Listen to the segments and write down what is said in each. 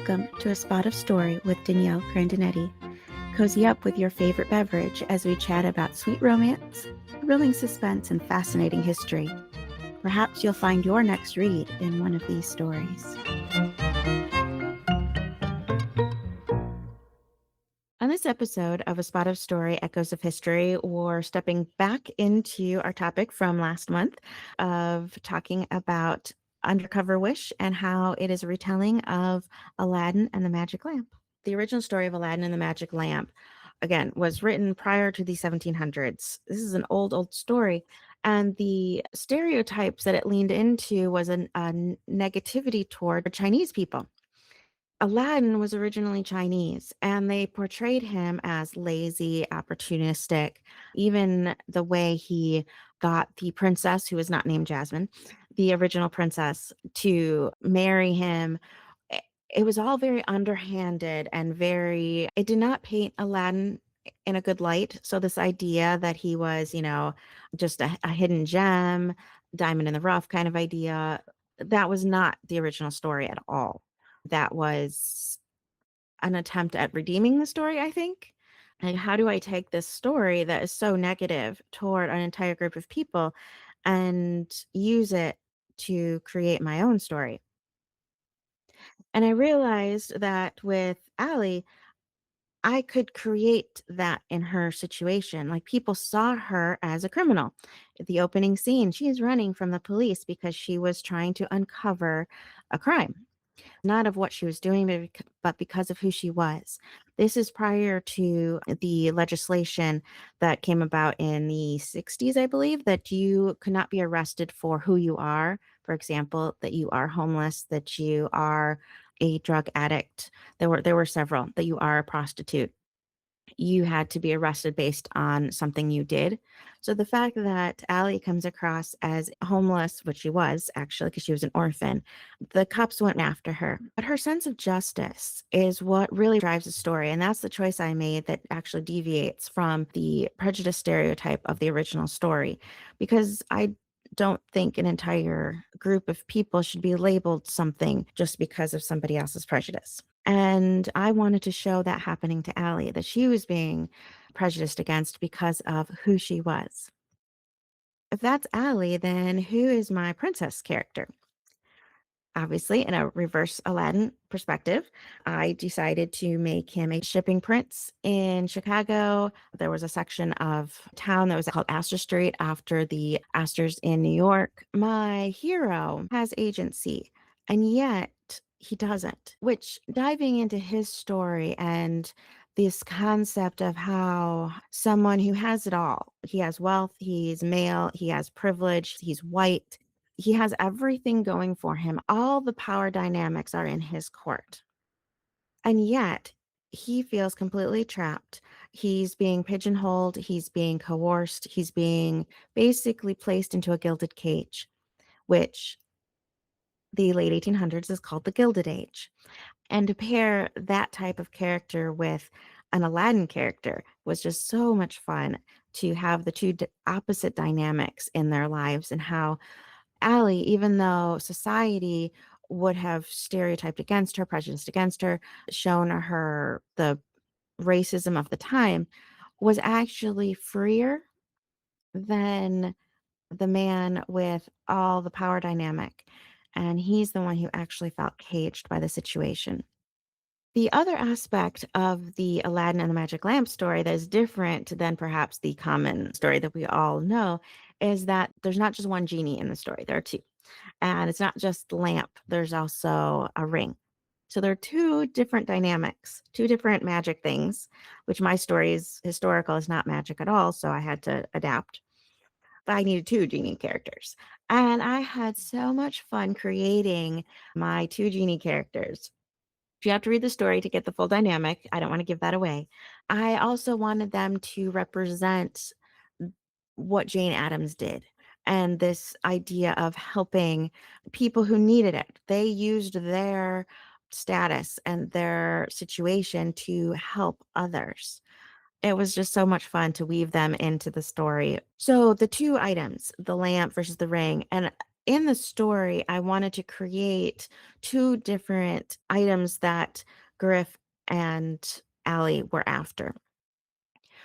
Welcome to A Spot of Story with Danielle Grandinetti. Cozy up with your favorite beverage as we chat about sweet romance, thrilling suspense, and fascinating history. Perhaps you'll find your next read in one of these stories. On this episode of A Spot of Story, Echoes of History, we're stepping back into our topic from last month of talking about Undercover Wish and how it is a retelling of Aladdin and the Magic Lamp. The original story of Aladdin and the Magic Lamp, again, was written prior to the 1700s. This is an old story. And the stereotypes that it leaned into was a negativity toward Chinese people. Aladdin was originally Chinese, and they portrayed him as lazy, opportunistic. Even the way he got the princess, who was not named Jasmine, the original princess, to marry him. It was all very underhanded and it did not paint Aladdin in a good light. So, this idea that he was, just a hidden gem, diamond in the rough kind of idea, that was not the original story at all. That was an attempt at redeeming the story, I think. And how do I take this story that is so negative toward an entire group of people and use it to create my own story? And I realized that with Allie, I could create that in her situation. Like, people saw her as a criminal. The opening scene, she is running from the police because she was trying to uncover a crime, not of what she was doing, but because of who she was. This is prior to the legislation that came about in the 60s, I believe, that you could not be arrested for who you are. For example, that you are homeless, that you are a drug addict. There were several, that you are a prostitute. You had to be arrested based on something you did. So the fact that Allie comes across as homeless, which she was actually because she was an orphan, the cops went after her. But her sense of justice is what really drives the story. And that's the choice I made that actually deviates from the prejudice stereotype of the original story. Because I don't think an entire group of people should be labeled something just because of somebody else's prejudice. And I wanted to show that happening to Allie, that she was being prejudiced against because of who she was. If that's Allie, then who is my princess character? Obviously, in a reverse Aladdin perspective, I decided to make him a shipping prince in Chicago. There was a section of town that was called Astor Street after the Astors in New York. My hero has agency, and yet he doesn't, which, diving into his story and this concept of how someone who has it all, he has wealth, he's male, he has privilege, he's white, he has everything going for him. All the power dynamics are in his court. And yet he feels completely trapped. He's being pigeonholed, he's being coerced, he's being basically placed into a gilded cage, which the late 1800s is called the Gilded Age. And to pair that type of character with an Aladdin character was just so much fun, to have the two opposite dynamics in their lives, and how Allie, even though society would have stereotyped against her, prejudiced against her, shown her the racism of the time, was actually freer than the man with all the power dynamic. And he's the one who actually felt caged by the situation. The other aspect of the Aladdin and the Magic Lamp story that is different than perhaps the common story that we all know is that there's not just one genie in the story, there are two. And it's not just the lamp, there's also a ring. So there are two different dynamics, two different magic things, which my story is historical, is not magic at all. So I had to adapt. But I needed two genie characters. And I had so much fun creating my two genie characters. You have to read the story to get the full dynamic. I don't want to give that away. I also wanted them to represent what Jane Addams did, and this idea of helping people who needed it. They used their status and their situation to help others. It was just so much fun to weave them into the story. So the two items, the lamp versus the ring, and In the story, I wanted to create two different items that Griff and Allie were after.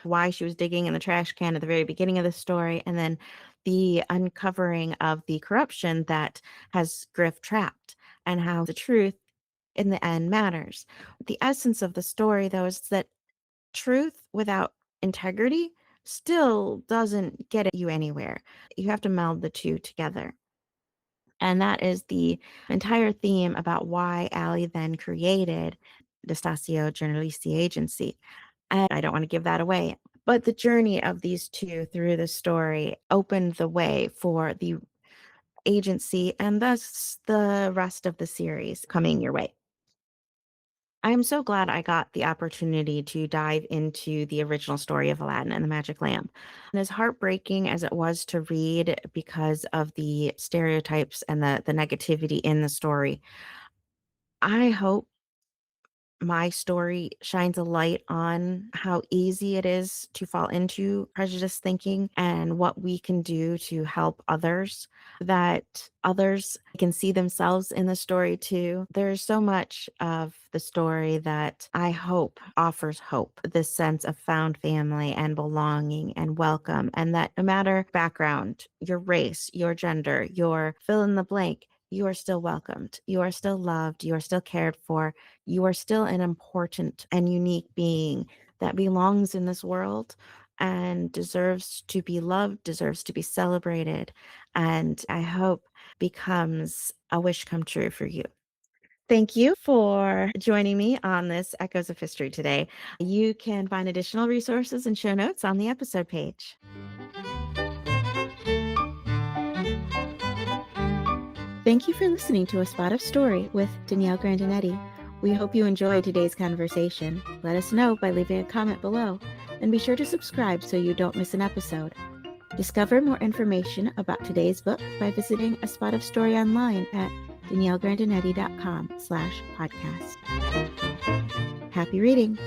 Why she was digging in the trash can at the very beginning of the story, and then the uncovering of the corruption that has Griff trapped, and how the truth in the end matters. The essence of the story, though, is that truth without integrity still doesn't get you anywhere. You have to meld the two together. And that is the entire theme about why Allie then created the Stasio Giornaliste Agency. And I don't want to give that away. But the journey of these two through the story opened the way for the agency and thus the rest of the series coming your way. I'm so glad I got the opportunity to dive into the original story of Aladdin and the Magic Lamp. And as heartbreaking as it was to read because of the stereotypes and the negativity in the story, I hope my story shines a light on how easy it is to fall into prejudice thinking and what we can do to help others, that others can see themselves in the story too. There's so much of the story that I hope offers hope, this sense of found family and belonging and welcome, and that no matter background, your race, your gender, your fill in the blank, you are still welcomed. You are still loved. You are still cared for. You are still an important and unique being that belongs in this world and deserves to be loved, deserves to be celebrated, and I hope becomes a wish come true for you. Thank you for joining me on this Echoes of History today. You can find additional resources and show notes on the episode page. Thank you for listening to A Spot of Story with Danielle Grandinetti. We hope you enjoyed today's conversation. Let us know by leaving a comment below, and be sure to subscribe so you don't miss an episode. Discover more information about today's book by visiting A Spot of Story online at daniellegrandinetti.com/podcast. Happy reading!